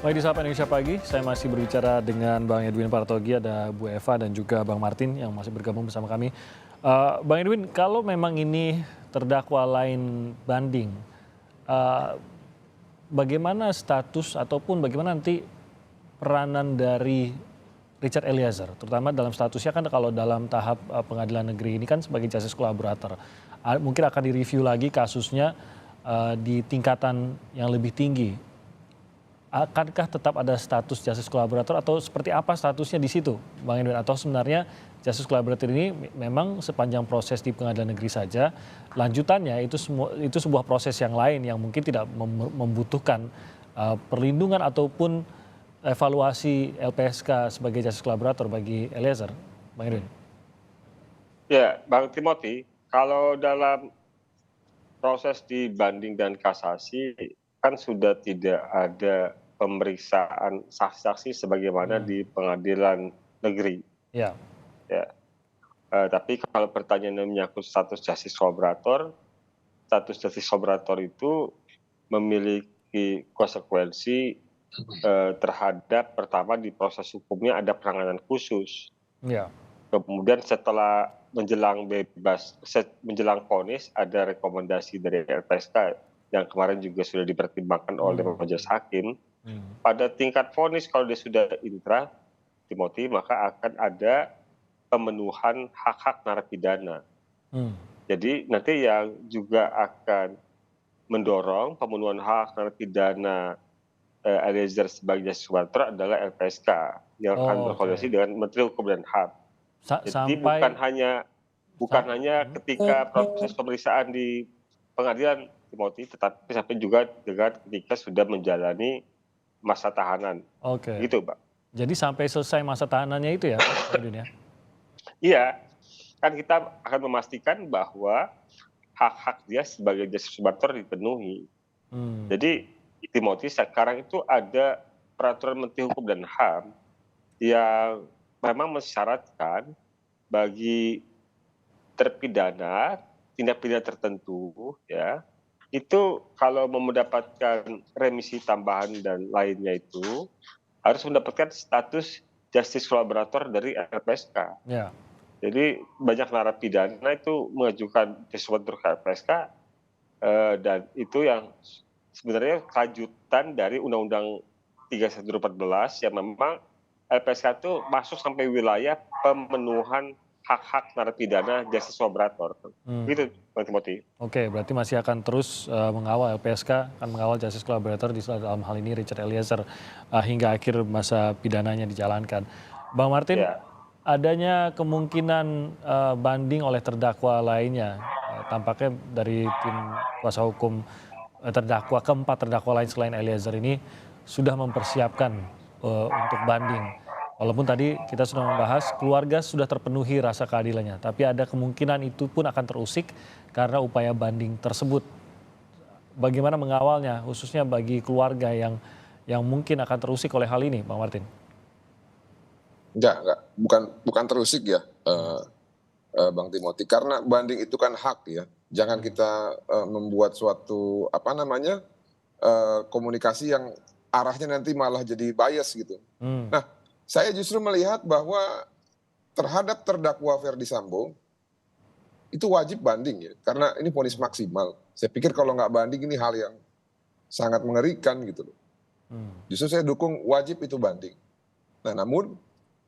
Baik, di Sapa Indonesia Pagi, saya masih berbicara dengan Bang Edwin Partogi, ada Bu Eva dan juga Bang Martin yang masih bergabung bersama kami. Bang Edwin, kalau memang ini terdakwa lain banding, eh, bagaimana status ataupun bagaimana nanti peranan dari Richard Eliezer, terutama dalam statusnya kan kalau dalam tahap pengadilan negeri ini kan sebagai justice collaborator. Mungkin akan direview lagi kasusnya di tingkatan yang lebih tinggi. Akankah tetap ada status justice collaborator atau seperti apa statusnya di situ, Bang Edwin? Atau sebenarnya justice collaborator ini memang sepanjang proses di pengadilan negeri saja, lanjutannya itu sebuah proses yang lain yang mungkin tidak membutuhkan perlindungan ataupun evaluasi LPSK sebagai justice collaborator bagi Eliezer, Bang Edwin? Ya, Bang Timothy, kalau dalam proses di banding dan kasasi kan sudah tidak ada pemeriksaan saksi-saksi sebagaimana di pengadilan negeri. Ya, Ya. Tapi kalau pertanyaannya menyangkut status justice collaborator itu memiliki konsekuensi terhadap pertama di proses hukumnya ada penanganan khusus. ya. Kemudian setelah menjelang vonis ada rekomendasi dari LPSK yang kemarin juga sudah dipertimbangkan oleh majelis hakim. Pada tingkat vonis kalau dia sudah inkrah, Timothy, maka akan ada pemenuhan hak-hak narapidana. Jadi nanti yang juga akan mendorong pemenuhan hak narapidana Eliezer sebagai justice collaborator adalah LPSK yang akan berkoordinasi dengan Menteri Hukum dan HAM. Jadi bukan hanya ketika proses pemeriksaan di pengadilan, Timothy, tetapi sampai juga dengan ketika sudah menjalani masa tahanan. Oke. Gitu, Pak. Jadi sampai selesai masa tahanannya itu ya, Bang Edwin ya? Iya, kan kita akan memastikan bahwa hak-hak dia sebagai justice collaborator dipenuhi. Jadi, Timothy, sekarang itu ada peraturan Menteri Hukum dan HAM yang memang mensyaratkan bagi terpidana tindak pidana tertentu, ya, itu kalau mau mendapatkan remisi tambahan dan lainnya itu harus mendapatkan status justice collaborator dari LPSK. Ya. Jadi banyak narapidana itu mengajukan justice collaborator ke LPSK dan itu yang sebenarnya kelanjutan dari Undang-Undang 31/2014 yang memang LPSK itu masuk sampai wilayah pemenuhan hak-hak narapidana justice collaborator. Gitu, Bang Timothy. Oke, berarti masih akan terus mengawal LPSK, akan mengawal justice collaborator dalam hal ini Richard Eliezer hingga akhir masa pidananya dijalankan. Bang Martin, Ya. adanya kemungkinan banding oleh terdakwa lainnya, tampaknya dari tim kuasa hukum keempat terdakwa lain selain Eliezer ini sudah mempersiapkan untuk banding. Walaupun tadi kita sudah membahas keluarga sudah terpenuhi rasa keadilannya, tapi ada kemungkinan itu pun akan terusik karena upaya banding tersebut. Bagaimana mengawalnya, khususnya bagi keluarga yang mungkin akan terusik oleh hal ini, Bang Martin? Enggak, bukan terusik ya, Bang Timothy. Karena banding itu kan hak ya. Jangan kita membuat suatu komunikasi yang arahnya nanti malah jadi bias gitu. Nah, saya justru melihat bahwa terhadap terdakwa Ferdy Sambo itu wajib banding ya, karena ini vonis maksimal. Saya pikir kalau nggak banding ini hal yang sangat mengerikan gitu loh. Justru saya dukung wajib itu banding. Nah, namun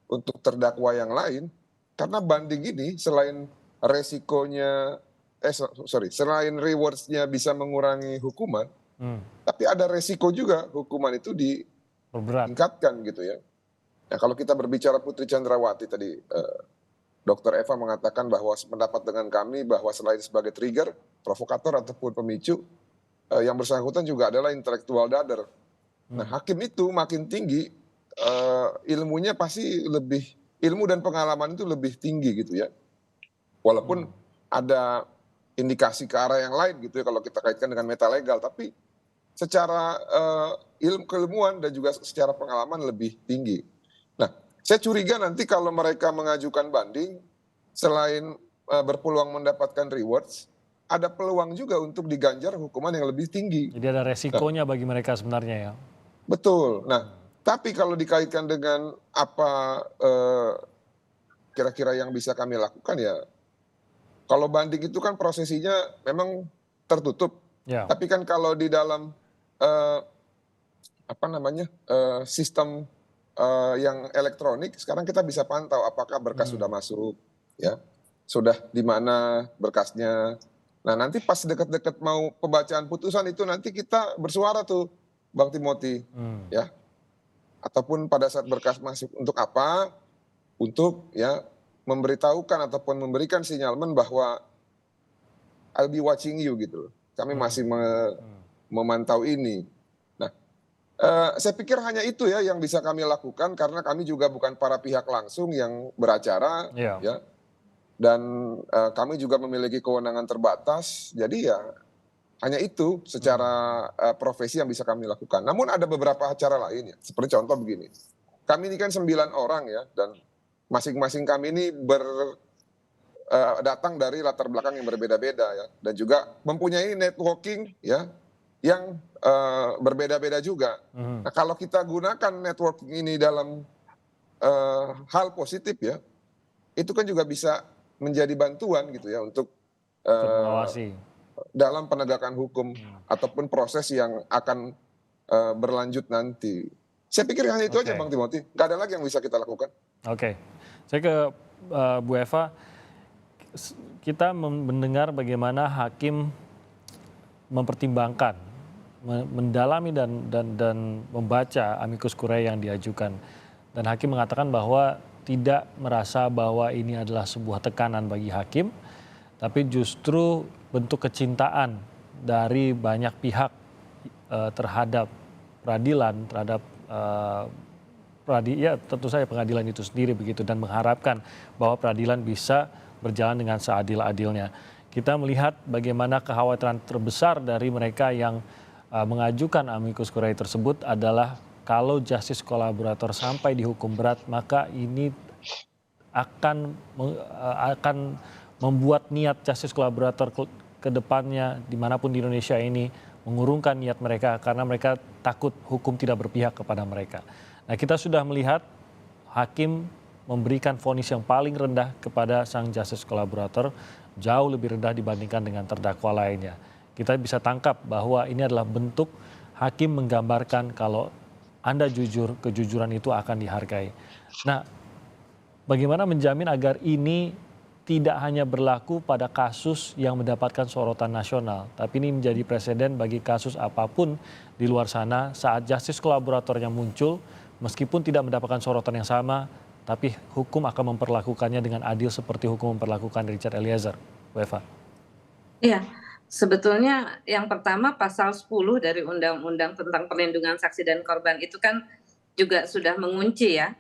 untuk terdakwa yang lain, karena banding ini selain resikonya, selain rewards-nya bisa mengurangi hukuman, tapi ada resiko juga hukuman itu ditingkatkan gitu ya. Nah, kalau kita berbicara Putri Chandrawati tadi, Dr. Eva mengatakan bahwa pendapat dengan kami bahwa selain sebagai trigger, provokator ataupun pemicu, yang bersangkutan juga adalah intellectual dader. Nah, hakim itu makin tinggi, ilmunya pasti ilmu dan pengalaman itu lebih tinggi gitu ya. Walaupun ada indikasi ke arah yang lain gitu ya kalau kita kaitkan dengan metalegal, tapi secara keilmuan dan juga secara pengalaman lebih tinggi. Nah, saya curiga nanti kalau mereka mengajukan banding, selain berpeluang mendapatkan rewards, ada peluang juga untuk diganjar hukuman yang lebih tinggi. Jadi ada resikonya bagi mereka sebenarnya ya? Betul. Nah, tapi kalau dikaitkan dengan apa kira-kira yang bisa kami lakukan ya, kalau banding itu kan prosesinya memang tertutup. Ya. Tapi kan kalau di dalam eh, apa namanya sistem yang elektronik, sekarang kita bisa pantau apakah berkas sudah masuk, ya, sudah di mana berkasnya. Nah nanti pas deket-deket mau pembacaan putusan itu nanti kita bersuara tuh, Bang Timothy, ya. Ataupun pada saat berkas masuk untuk apa? Untuk ya memberitahukan ataupun memberikan sinyalemen bahwa I'll be watching you gitu loh. Kami masih memantau ini. Nah, saya pikir hanya itu ya yang bisa kami lakukan karena kami juga bukan para pihak langsung yang beracara, Iya. ya. Dan kami juga memiliki kewenangan terbatas. Jadi ya hanya itu secara profesi yang bisa kami lakukan. Namun ada beberapa acara lain ya. Seperti contoh begini. Kami ini kan 9 orang ya, dan masing-masing kami ini datang dari latar belakang yang berbeda-beda ya, dan juga mempunyai networking ya yang berbeda-beda juga. Nah kalau kita gunakan networking ini dalam hal positif ya, itu kan juga bisa menjadi bantuan gitu ya untuk Mengawasi. dalam penegakan hukum ataupun proses yang akan berlanjut nanti. Saya pikir hanya itu aja Bang Timothy, nggak ada lagi yang bisa kita lakukan. Oke, saya ke Bu Eva. Kita mendengar bagaimana hakim mempertimbangkan, mendalami dan membaca amicus curiae yang diajukan. Dan hakim mengatakan bahwa tidak merasa bahwa ini adalah sebuah tekanan bagi hakim, tapi justru bentuk kecintaan dari banyak pihak terhadap peradilan, terhadap ya tentu saja pengadilan itu sendiri begitu, dan mengharapkan bahwa peradilan bisa berjalan dengan seadil-adilnya. Kita melihat bagaimana kekhawatiran terbesar dari mereka yang mengajukan amicus curiae tersebut adalah kalau justice kolaborator sampai dihukum berat, maka ini akan membuat niat justice kolaborator ke depannya dimanapun di Indonesia ini mengurungkan niat mereka karena mereka takut hukum tidak berpihak kepada mereka. Nah, kita sudah melihat hakim memberikan vonis yang paling rendah kepada sang justice kolaborator, jauh lebih rendah dibandingkan dengan terdakwa lainnya. Kita bisa tangkap bahwa ini adalah bentuk hakim menggambarkan kalau Anda jujur, kejujuran itu akan dihargai. Nah, bagaimana menjamin agar ini tidak hanya berlaku pada kasus yang mendapatkan sorotan nasional, tapi ini menjadi presiden bagi kasus apapun di luar sana saat justice kolaboratornya muncul, meskipun tidak mendapatkan sorotan yang sama, tapi hukum akan memperlakukannya dengan adil seperti hukum memperlakukan Richard Eliezer. Bu Eva. Iya, sebetulnya yang pertama pasal 10 dari Undang-Undang tentang Perlindungan Saksi dan Korban itu kan juga sudah mengunci ya,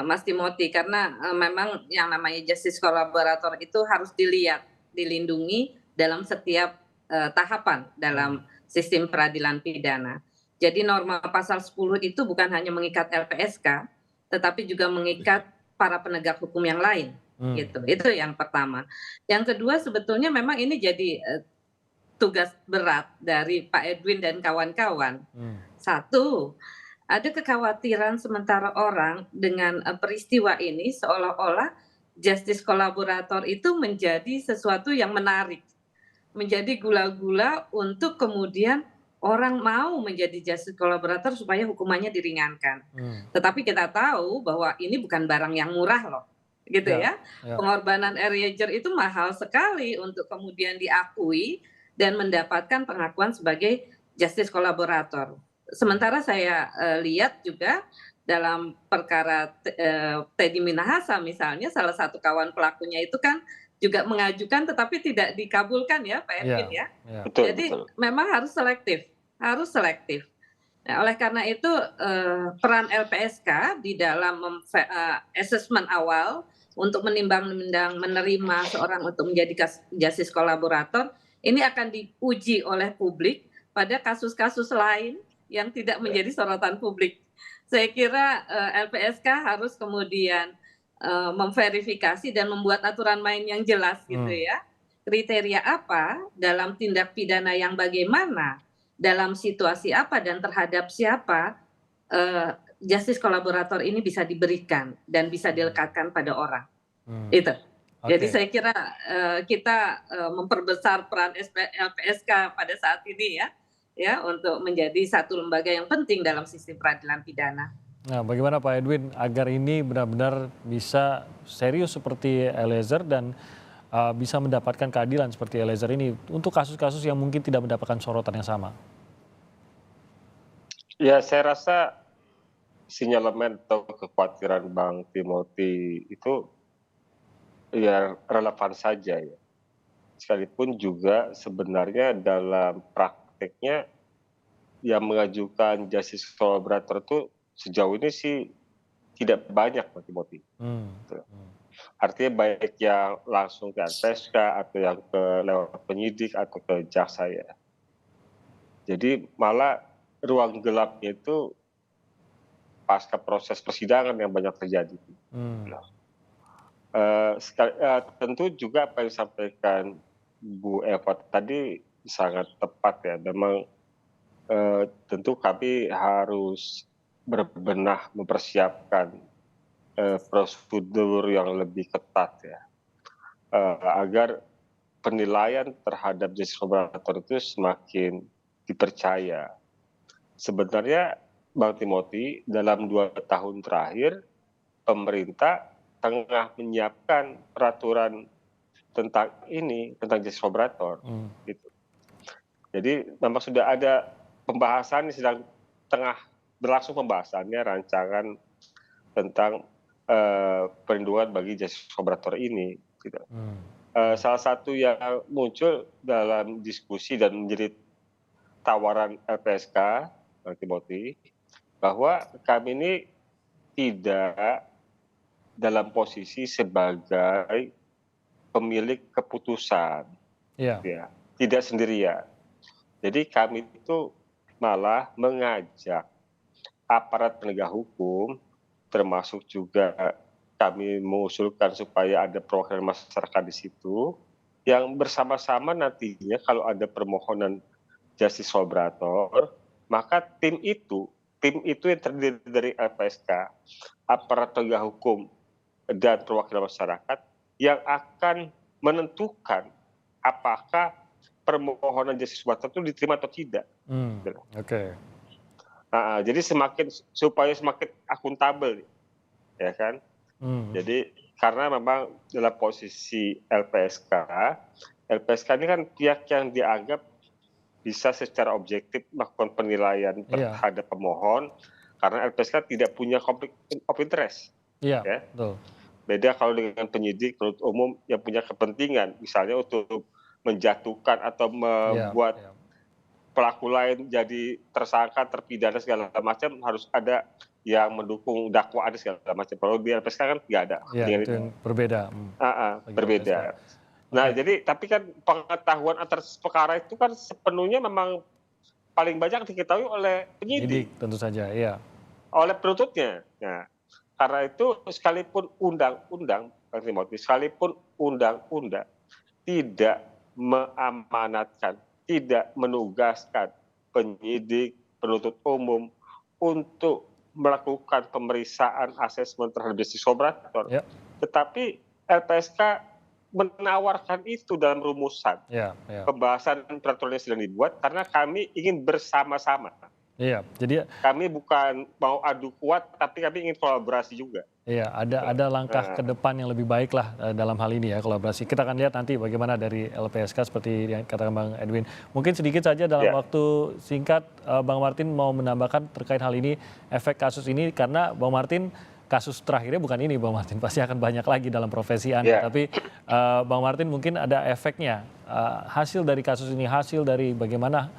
Mas Timothy, karena memang yang namanya justice kolaborator itu harus dilihat, dilindungi dalam setiap tahapan dalam sistem peradilan pidana. Jadi norma pasal 10 itu bukan hanya mengikat LPSK, tetapi juga mengikat para penegak hukum yang lain. Gitu. Itu yang pertama. Yang kedua sebetulnya memang ini jadi tugas berat dari Pak Edwin dan kawan-kawan. Satu, ada kekhawatiran sementara orang dengan peristiwa ini seolah-olah justice kolaborator itu menjadi sesuatu yang menarik, menjadi gula-gula untuk kemudian orang mau menjadi justice kolaborator supaya hukumannya diringankan. Tetapi kita tahu bahwa ini bukan barang yang murah loh, gitu ya. Pengorbanan Eliezer itu mahal sekali untuk kemudian diakui dan mendapatkan pengakuan sebagai justice kolaborator. Sementara saya lihat juga dalam perkara Teddy Minahasa misalnya, salah satu kawan pelakunya itu kan juga mengajukan tetapi tidak dikabulkan ya Pak Edwin ya. Betul, jadi betul. Memang harus selektif. Nah, oleh karena itu peran LPSK di dalam assessment awal untuk menimbang-nimbang menerima seorang untuk menjadi justice kolaborator ini akan diuji oleh publik pada kasus-kasus lain yang tidak menjadi sorotan publik. Saya kira LPSK harus kemudian memverifikasi dan membuat aturan main yang jelas gitu ya. Kriteria apa dalam tindak pidana yang bagaimana, dalam situasi apa dan terhadap siapa justice kolaborator ini bisa diberikan dan bisa dilekatkan pada orang. Hmm. Itu. Jadi Oke. saya kira kita memperbesar peran LPSK pada saat ini ya untuk menjadi satu lembaga yang penting dalam sistem peradilan pidana. Nah, bagaimana Pak Edwin agar ini benar-benar bisa serius seperti Eliezer dan bisa mendapatkan keadilan seperti Eliezer ini untuk kasus-kasus yang mungkin tidak mendapatkan sorotan yang sama? Ya, saya rasa sinyalemen atau kekhawatiran Bang Timothy itu ya relevan saja ya. Sekalipun juga sebenarnya dalam prakteknya yang mengajukan justice collaborator itu sejauh ini sih tidak banyak Bang Timothy. Artinya baik yang langsung ke LPSK atau yang ke lewat penyidik atau ke jaksa ya. Jadi malah ruang gelapnya itu pasca proses persidangan yang banyak terjadi. Tentu juga apa yang disampaikan Bu Eva tadi sangat tepat ya. Memang tentu kami harus berbenah mempersiapkan prosedur yang lebih ketat ya, agar penilaian terhadap justice collaborator itu semakin dipercaya. Sebenarnya Bang Timothy dalam 2 tahun terakhir pemerintah tengah menyiapkan peraturan tentang justice collaborator. Gitu. Jadi memang sudah ada pembahasan sedang tengah berlangsung pembahasannya rancangan tentang perlindungan bagi justice collaborator ini. Gitu. Salah satu yang muncul dalam diskusi dan menjadi tawaran LPSK, Bang Timothy, bahwa kami ini tidak dalam posisi sebagai pemilik keputusan, ya, tidak sendirian. Jadi kami itu malah mengajak aparat penegak hukum, termasuk juga kami mengusulkan supaya ada perwakilan masyarakat di situ, yang bersama-sama nantinya kalau ada permohonan justice collaborator, maka tim itu yang terdiri dari LPSK, aparat penegak hukum, dan perwakilan masyarakat yang akan menentukan apakah permohonan justice collaborator itu diterima atau tidak. Oke. Jadi supaya semakin akuntabel, ya kan? Jadi karena memang dalam posisi LPSK ini kan pihak yang dianggap bisa secara objektif melakukan penilaian terhadap pemohon, karena LPSK tidak punya konflik of interest. Iya, ya. betul. Beda kalau dengan penyidik penuntut umum yang punya kepentingan, misalnya untuk menjatuhkan atau membuat pelaku lain jadi tersangka, terpidana segala macam, harus ada yang mendukung dakwaan segala macam. Kalau di LPSK kan nggak ada. Iya, itu yang berbeda. Berbeda. Nah, jadi tapi kan pengetahuan atas perkara itu kan sepenuhnya memang paling banyak diketahui oleh penyidik. Tentu saja, iya. Oleh penuntutnya. Nah, karena itu sekalipun undang-undang, sekalipun undang-undang tidak mengamanatkan, tidak menugaskan penyidik, penuntut umum untuk melakukan pemeriksaan asesmen terhadap justice collaborator, tetapi LPSK menawarkan itu dalam rumusan pembahasan peraturan yang sedang dibuat, karena kami ingin bersama-sama. Iya, jadi kami bukan mau adu kuat, tapi kami ingin kolaborasi juga. Iya, ada langkah ke depan yang lebih baik lah dalam hal ini ya, kolaborasi. Kita akan lihat nanti bagaimana dari LPSK seperti yang katakan Bang Edwin. Mungkin sedikit saja dalam waktu singkat, Bang Martin mau menambahkan terkait hal ini, efek kasus ini, karena Bang Martin kasus terakhirnya bukan ini Bang Martin, pasti akan banyak lagi dalam profesi Anda. Tapi Bang Martin mungkin ada efeknya, hasil dari kasus ini, hasil dari bagaimana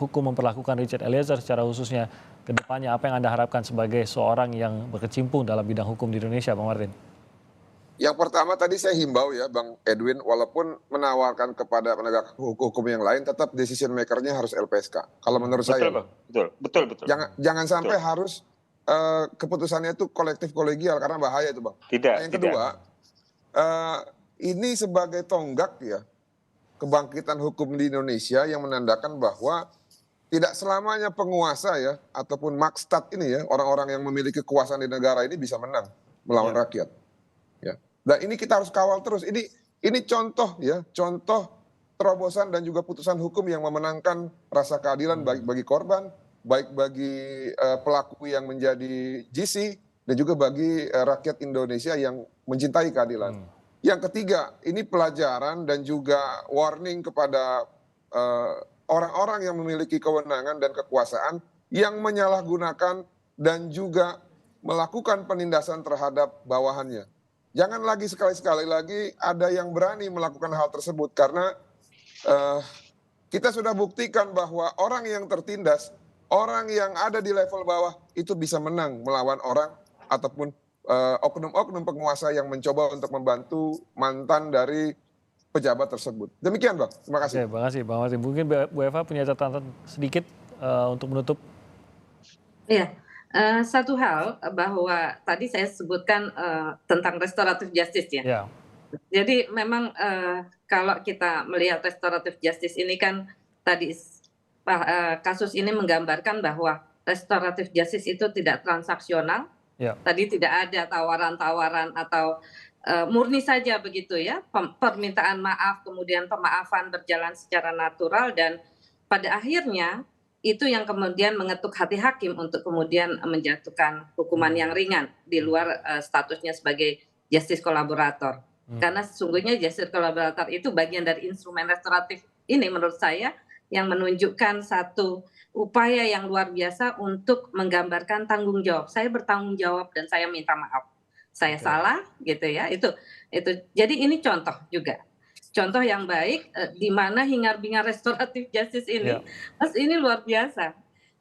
hukum memperlakukan Richard Eliezer secara khususnya ke depannya, apa yang Anda harapkan sebagai seorang yang berkecimpung dalam bidang hukum di Indonesia, Bang Martin? Yang pertama tadi saya himbau ya Bang Edwin, walaupun menawarkan kepada penegak hukum yang lain, tetap decision maker-nya harus LPSK. Kalau menurut saya. Betul. Jangan sampai harus keputusannya itu kolektif kolegial, karena bahaya itu Bang. Yang kedua, ini sebagai tonggak ya kebangkitan hukum di Indonesia yang menandakan bahwa tidak selamanya penguasa ya ataupun makstat ini ya, orang-orang yang memiliki kekuasaan di negara ini bisa menang melawan rakyat. Ya. Dan ini kita harus kawal terus. Ini contoh ya, contoh terobosan dan juga putusan hukum yang memenangkan rasa keadilan baik bagi korban, baik bagi pelaku yang menjadi GC dan juga bagi rakyat Indonesia yang mencintai keadilan. Yang ketiga, ini pelajaran dan juga warning kepada orang-orang yang memiliki kewenangan dan kekuasaan yang menyalahgunakan dan juga melakukan penindasan terhadap bawahannya. Jangan lagi sekali-sekali lagi ada yang berani melakukan hal tersebut karena kita sudah buktikan bahwa orang yang tertindas, orang yang ada di level bawah itu bisa menang melawan orang ataupun oknum-oknum penguasa yang mencoba untuk membantu mantan dari pejabat tersebut. Demikian, Bang. Terima kasih. Oke, terima kasih Bang Martin. Mungkin Bu Eva punya catatan sedikit untuk menutup. Iya, satu hal bahwa tadi saya sebutkan tentang restoratif justice ya. Ya. Jadi memang kalau kita melihat restoratif justice ini kan tadi kasus ini menggambarkan bahwa restoratif justice itu tidak transaksional. Ya. Tadi tidak ada tawaran-tawaran atau murni saja begitu ya, permintaan maaf kemudian pemaafan berjalan secara natural dan pada akhirnya itu yang kemudian mengetuk hati hakim untuk kemudian menjatuhkan hukuman yang ringan di luar statusnya sebagai justice kolaborator. Karena sesungguhnya justice kolaborator itu bagian dari instrumen restoratif ini menurut saya yang menunjukkan satu upaya yang luar biasa untuk menggambarkan tanggung jawab. Saya bertanggung jawab dan saya minta maaf. Saya salah gitu ya. Itu. Jadi ini contoh juga. Contoh yang baik di mana hingar-bingar restoratif justice ini. Mas ini luar biasa.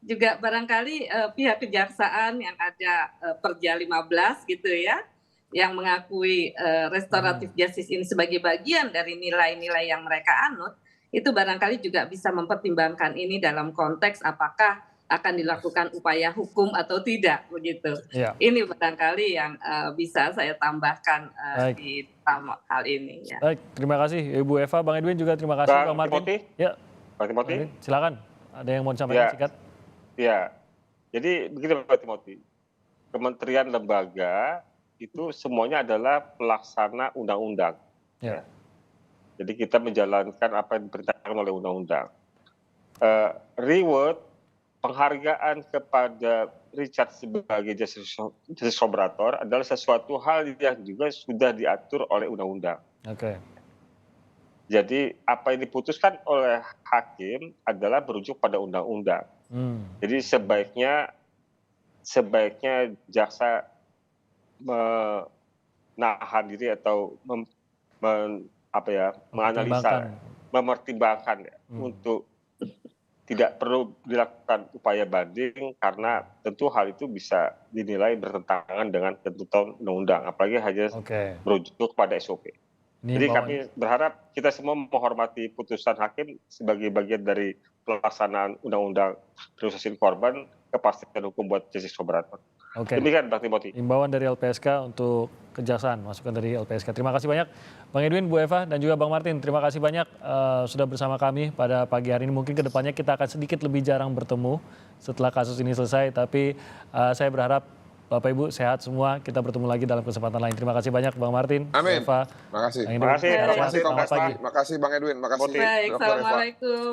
Juga barangkali pihak kejaksaan yang ada Perja 15 gitu ya, yang mengakui restoratif justice ini sebagai bagian dari nilai-nilai yang mereka anut, itu barangkali juga bisa mempertimbangkan ini dalam konteks apakah akan dilakukan upaya hukum atau tidak begitu. Ya. Ini barangkali yang bisa saya tambahkan di hal ini. Ya. Baik, terima kasih Ibu Eva, Bang Edwin juga terima kasih Bang Martin. Ya, Pak Timothy. Silakan. Ada yang mau disampaikan singkat? Ya, jadi begini Pak Timothy. Kementerian lembaga itu semuanya adalah pelaksana undang-undang. Ya. Jadi kita menjalankan apa yang diperintahkan oleh undang-undang. Reward penghargaan kepada Richard sebagai justice collaborator adalah sesuatu hal yang juga sudah diatur oleh undang-undang. Oke. Jadi apa yang diputuskan oleh hakim adalah merujuk pada undang-undang. Jadi sebaiknya jaksa menahan diri atau menganalisa, mempertimbangkan untuk tidak perlu dilakukan upaya banding karena tentu hal itu bisa dinilai bertentangan dengan ketentuan undang-undang, apalagi hanya merujuk pada SOP. Jadi kami berharap kita semua menghormati putusan hakim sebagai bagian dari pelaksanaan undang-undang perlindungan korban, kepastian hukum buat justice collaborator. Demikian Bang Timothy. Imbauan dari LPSK untuk kejaksaan, masukan dari LPSK. Terima kasih banyak Bang Edwin, Bu Eva, dan juga Bang Martin. Terima kasih banyak sudah bersama kami pada pagi hari ini. Mungkin kedepannya kita akan sedikit lebih jarang bertemu setelah kasus ini selesai. Tapi saya berharap Bapak Ibu sehat semua. Kita bertemu lagi dalam kesempatan lain. Terima kasih banyak Bang Martin, Amin. Bu Eva. Terima kasih. Terima kasih. Terima kasih Bang Edwin. Terima kasih. Baik, assalamualaikum.